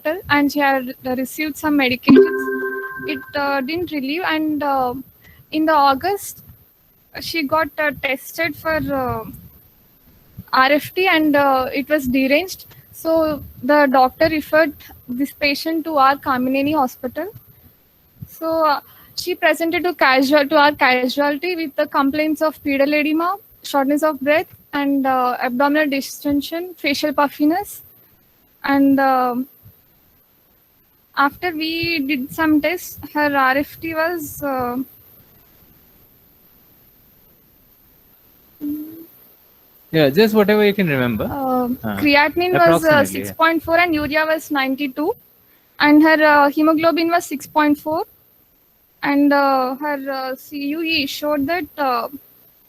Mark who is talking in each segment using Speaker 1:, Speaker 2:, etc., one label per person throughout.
Speaker 1: hospital and she had received some medications. It didn't relieve, and in the August she got tested for RFT, and it was deranged. So the doctor referred this patient to our Kamineni hospital. So she presented to our casualty with the complaints of pedal edema, shortness of breath, and abdominal distension, facial puffiness. And after we did some tests, her RFT was
Speaker 2: Yeah, just whatever you can remember.
Speaker 1: creatinine was
Speaker 2: Approximately,
Speaker 1: 6.4 and urea was 92, and her hemoglobin was 6.4, and her CUE showed that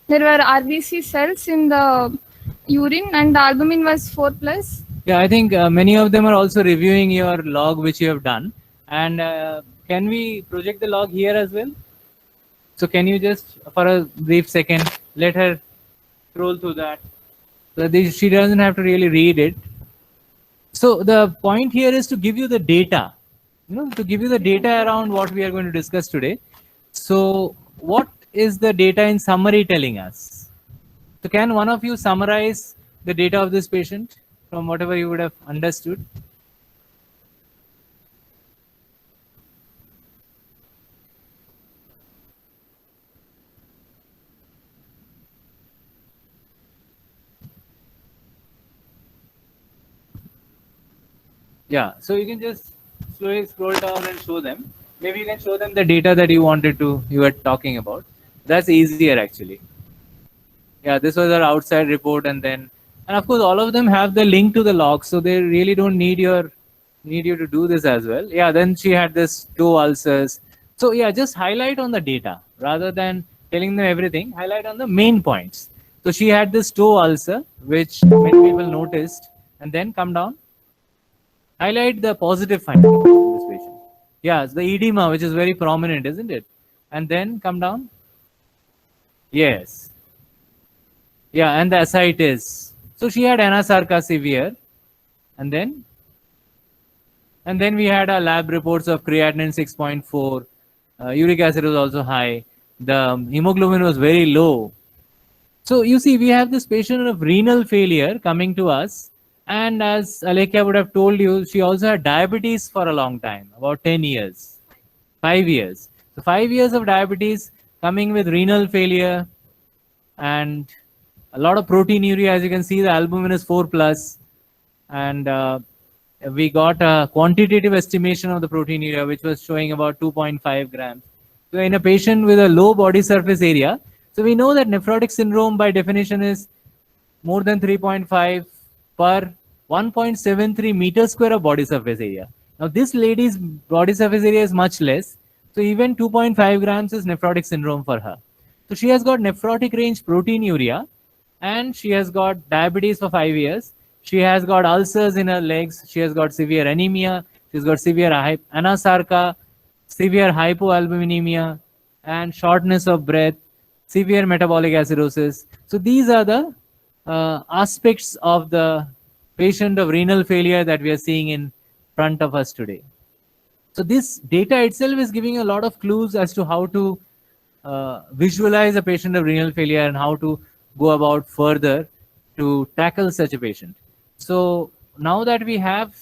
Speaker 1: there were RBC cells in the urine, and the albumin was 4 plus.
Speaker 2: Yeah, I think many of them are also reviewing your log which you have done. And can we project the log here as well? So can you just, for a brief second, let her scroll through that. So she doesn't have to really read it. So the point here is to give you the data, to give you the data around what we are going to discuss today. So what is the data in summary telling us? So can one of you summarize the data of this patient from whatever you would have understood? Yeah, so you can just slowly scroll down and show them. Maybe you can show them the data that you were talking about. That's easier actually. Yeah, this was our outside report, and of course all of them have the link to the log, so they really don't need you to do this as well. Yeah, then she had this toe ulcers. So yeah, just highlight on the data rather than telling them everything. Highlight on the main points. So she had this toe ulcer, which many people noticed, and then come down. Highlight the positive findings in this patient. Yeah, it's the edema, which is very prominent, isn't it? And then come down. Yes. Yeah, and the ascites. So she had anasarca severe, and then we had our lab reports of creatinine 6.4, uric acid was also high, the hemoglobin was very low. So you see, we have this patient of renal failure coming to us, and as Alekia would have told you, she also had diabetes for a long time, about 10 years, 5 years. So 5 years of diabetes coming with renal failure and a lot of proteinuria. As you can see, the albumin is 4 plus, and we got a quantitative estimation of the proteinuria, which was showing about 2.5 grams. So in a patient with a low body surface area, so we know that nephrotic syndrome by definition is more than 3.5 per 1.73 meter square of body surface area. Now this lady's body surface area is much less. So even 2.5 grams is nephrotic syndrome for her. So she has got nephrotic range proteinuria, and she has got diabetes for 5 years. She has got ulcers in her legs. She has got severe anemia. She's got severe anasarca, severe hypoalbuminemia, and shortness of breath, severe metabolic acidosis. So these are the aspects of the patient of renal failure that we are seeing in front of us today. So this data itself is giving a lot of clues as to how to visualize a patient of renal failure and how to go about further to tackle such a patient. So now that we have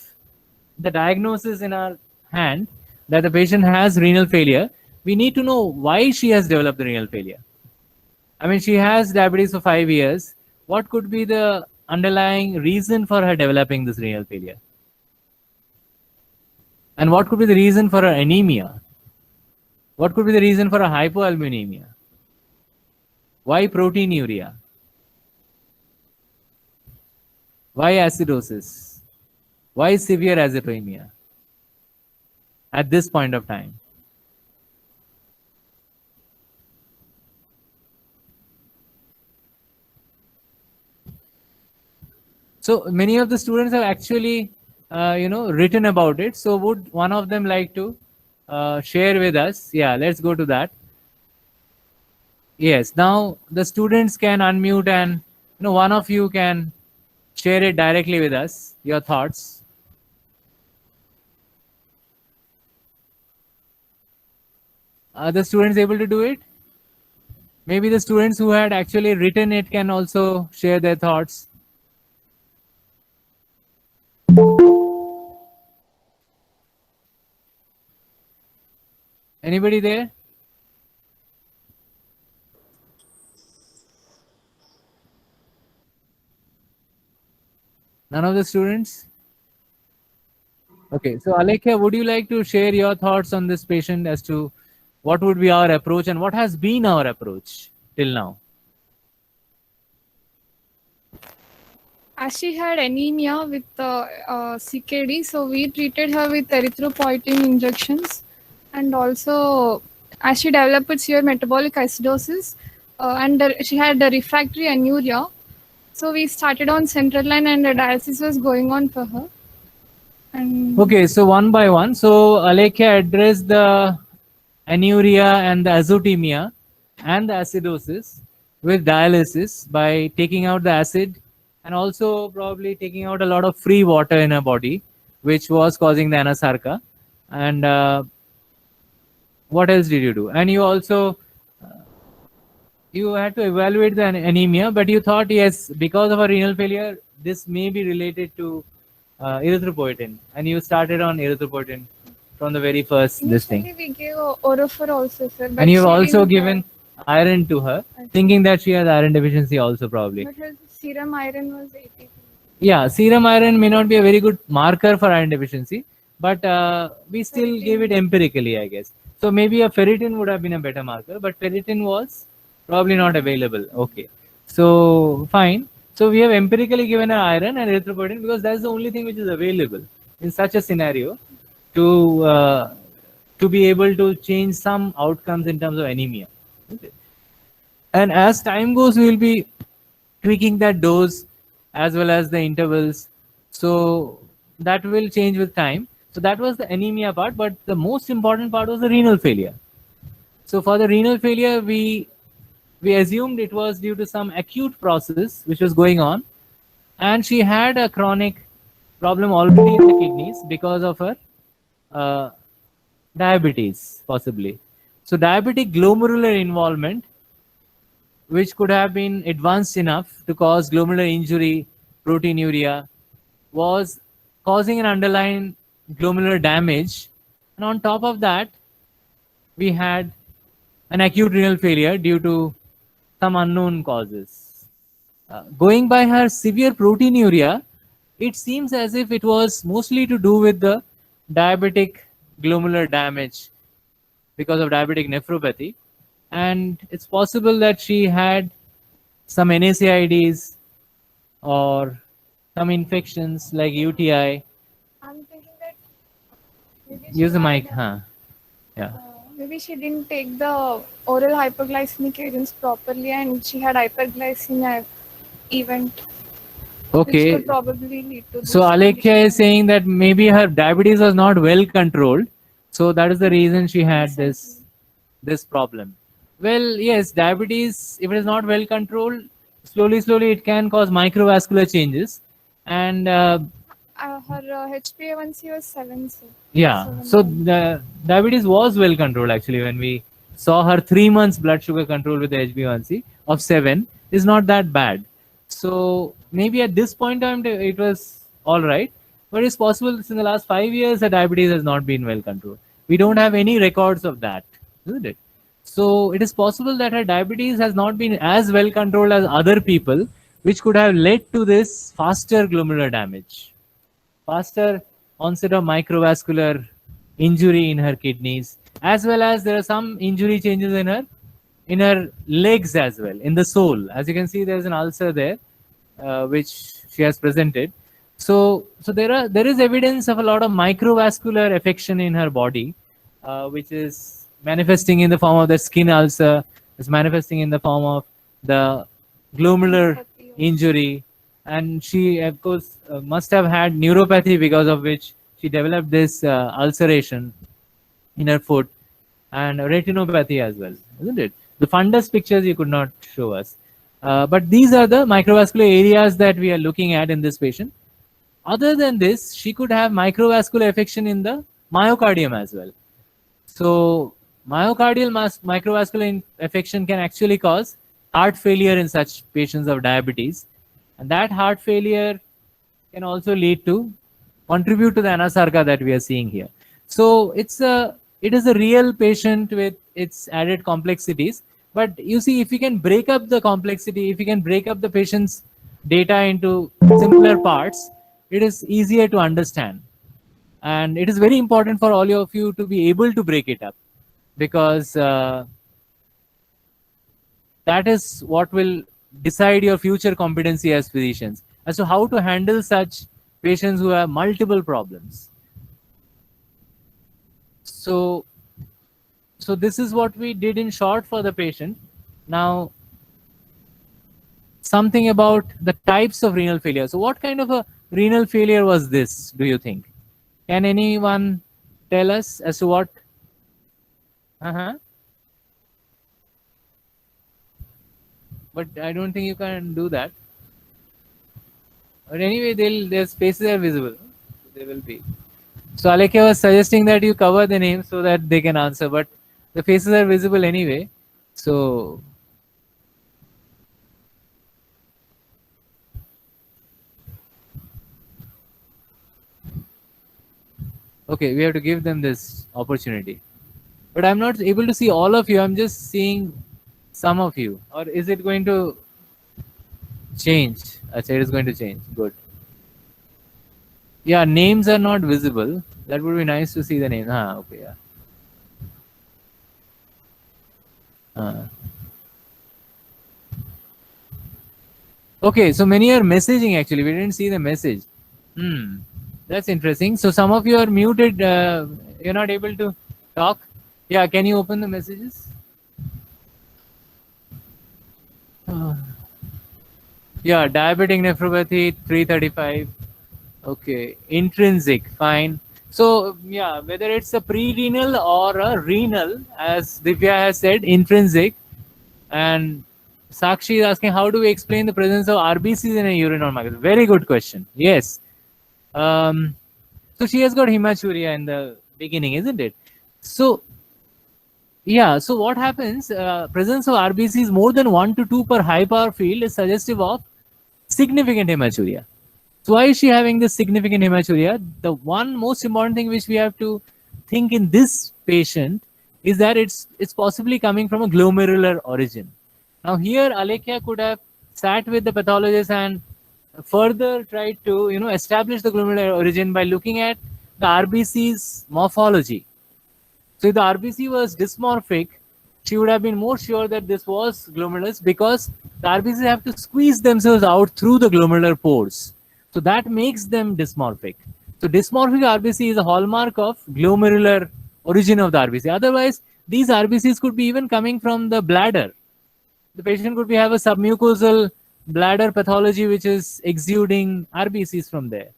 Speaker 2: the diagnosis in our hand that the patient has renal failure, we need to know why she has developed the renal failure. I mean, she has diabetes for 5 years. What could be the underlying reason for her developing this renal failure? And what could be the reason for her anemia? What could be the reason for a hypoalbuminemia? Why proteinuria? Why acidosis? Why severe azotemia at this point of time? So many of the students have actually, written about it. So would one of them like to share with us? Yeah, let's go to that. Yes, now the students can unmute, and one of you can share it directly with us, your thoughts. Are the students able to do it? Maybe the students who had actually written it can also share their thoughts. Anybody there? None of the students? Okay, so Alekhya, would you like to share your thoughts on this patient as to what would be our approach and what has been our approach till now?
Speaker 1: As she had anemia with CKD, so we treated her with erythropoietin injections, and also as she developed severe metabolic acidosis, and she had a refractory anuria, so we started on central line, and the dialysis was going on for her. And
Speaker 2: Okay, so one by one. So Alekhya addressed the anuria and the azotemia and the acidosis with dialysis by taking out the acid and also probably taking out a lot of free water in her body, which was causing the anasarca. And what else did you do? And you also you had to evaluate the anemia, but you thought, yes, because of a renal failure, this may be related to erythropoietin, and you started on erythropoietin from the very first this thing.
Speaker 1: initially we gave Orofer also, sir. But
Speaker 2: And you've
Speaker 1: she
Speaker 2: also
Speaker 1: didn't,
Speaker 2: given iron to her, thinking that she has iron deficiency also probably.
Speaker 1: But her serum iron was 80.
Speaker 2: Yeah, serum iron may not be a very good marker for iron deficiency, but we still gave it empirically, I guess. So maybe a ferritin would have been a better marker, but ferritin was probably not available. Okay, so fine. So we have empirically given her iron and erythropoietin because that's the only thing which is available in such a scenario to be able to change some outcomes in terms of anemia. Okay. And as time goes, we will be tweaking that dose as well as the intervals. So that will change with time. So that was the anemia part, but the most important part was the renal failure. So for the renal failure, we assumed it was due to some acute process which was going on, and she had a chronic problem already in the kidneys because of her diabetes, possibly. So diabetic glomerular involvement, which could have been advanced enough to cause glomerular injury, proteinuria, was causing an underlying glomerular damage. And on top of that, we had an acute renal failure due to some unknown causes. Going by her severe proteinuria, it seems as if it was mostly to do with the diabetic glomerular damage because of diabetic nephropathy. And it's possible that she had some NSAIDs or some infections like UTI.
Speaker 1: I'm thinking that maybe
Speaker 2: Use the mic, huh? Yeah.
Speaker 1: Maybe she didn't take the oral hypoglycemic agents properly, and she had hyperglycemia event, which
Speaker 2: Okay.
Speaker 1: could probably lead to this.
Speaker 2: So Alekhya is saying that maybe her diabetes was not well controlled. So that is the reason she had this problem. Well, yes, diabetes, if it is not well controlled, slowly it can cause microvascular changes. And
Speaker 1: her HbA1c was 7. So
Speaker 2: yeah, so the diabetes was well controlled actually. When we saw her 3 months blood sugar control with the HbA1c of 7 is not that bad. So maybe at this point in time it was all right, but it's possible in the last 5 years the diabetes has not been well controlled. We don't have any records of that, isn't it? So it is possible that her diabetes has not been as well controlled as other people, which could have led to this faster glomerular damage, faster onset of microvascular injury in her kidneys, as well as there are some injury changes in her legs as well, in the sole. As you can see, there's an ulcer there, which she has presented. So there is evidence of a lot of microvascular affection in her body, which is manifesting in the form of the skin ulcer, is manifesting in the form of the glomerular injury, and she of course must have had neuropathy because of which she developed this ulceration in her foot, and retinopathy as well, isn't it? The fundus pictures you could not show us, but these are the microvascular areas that we are looking at in this patient. Other than this, she could have microvascular affection in the myocardium as well. So myocardial microvascular affection can actually cause heart failure in such patients of diabetes, and that heart failure can also lead to contribute to the anasarca that we are seeing here. So it is a real patient with its added complexities. But you see, if you can break up the complexity, if you can break up the patient's data into simpler parts, it is easier to understand. And it is very important for all of you to be able to break it up, because that is what will decide your future competency as physicians as to how to handle such patients who have multiple problems. So this is what we did in short for the patient. Now, something about the types of renal failure. So what kind of a renal failure was this, do you think? Can anyone tell us as to what? But I don't think you can do that. But anyway, their faces are visible. They will be. So Alekia was suggesting that you cover the names so that they can answer, but the faces are visible anyway. So okay, we have to give them this opportunity. But I'm not able to see all of you. I'm just seeing some of you. Or is it going to change? Achha, it is going to change. Good. Yeah, names are not visible. That would be nice to see the name. Okay, yeah. Okay, so many are messaging actually. We didn't see the message. That's interesting. So some of you are muted. You're not able to talk. Yeah, can you open the messages? Yeah, diabetic nephropathy 335. Okay, intrinsic, fine. So yeah, whether it's a pre-renal or a renal, as Divya has said, intrinsic. And Sakshi is asking, how do we explain the presence of RBCs in a urine or microscope? Very good question. Yes. So she has got hematuria in the beginning, isn't it? So yeah, so what happens? Presence of RBCs more than 1 to 2 per high power field is suggestive of significant hematuria. So why is she having this significant hematuria? The one most important thing which we have to think in this patient is that it's possibly coming from a glomerular origin. Now here Alekia could have sat with the pathologist and further tried to establish the glomerular origin by looking at the RBC's morphology. So if the RBC was dysmorphic, she would have been more sure that this was glomerulus, because the RBCs have to squeeze themselves out through the glomerular pores. So that makes them dysmorphic. So dysmorphic RBC is a hallmark of glomerular origin of the RBC. Otherwise, these RBCs could be even coming from the bladder. The patient could have a submucosal bladder pathology which is exuding RBCs from there.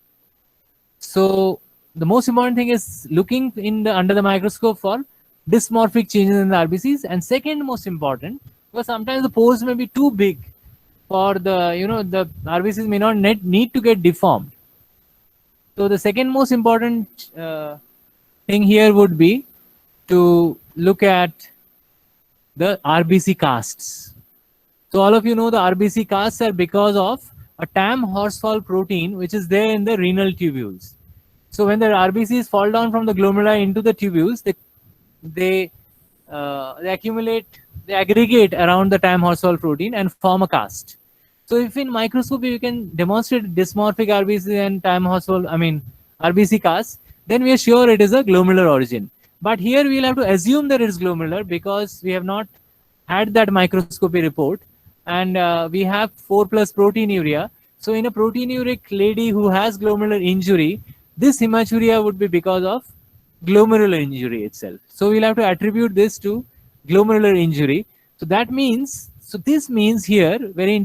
Speaker 2: So the most important thing is looking under the microscope for dysmorphic changes in the RBCs. And second most important, because sometimes the pores may be too big for the RBCs may not need to get deformed. So the second most important thing here would be to look at the RBC casts. So all of you know the RBC casts are because of a TAM horsefall protein which is there in the renal tubules. So when the RBCs fall down from the glomeruli into the tubules, they accumulate, they aggregate around the TAM horsefall protein and form a cast. So if in microscopy you can demonstrate dysmorphic RBC and TAM horsefall, RBC casts, then we are sure it is a glomerular origin. But here we will have to assume that it is glomerular because we have not had that microscopy report, and we have 4+ proteinuria. So in a proteinuric lady who has glomerular injury, this hematuria would be because of glomerular injury itself. So we'll have to attribute this to glomerular injury. So that means, this means here, very interesting.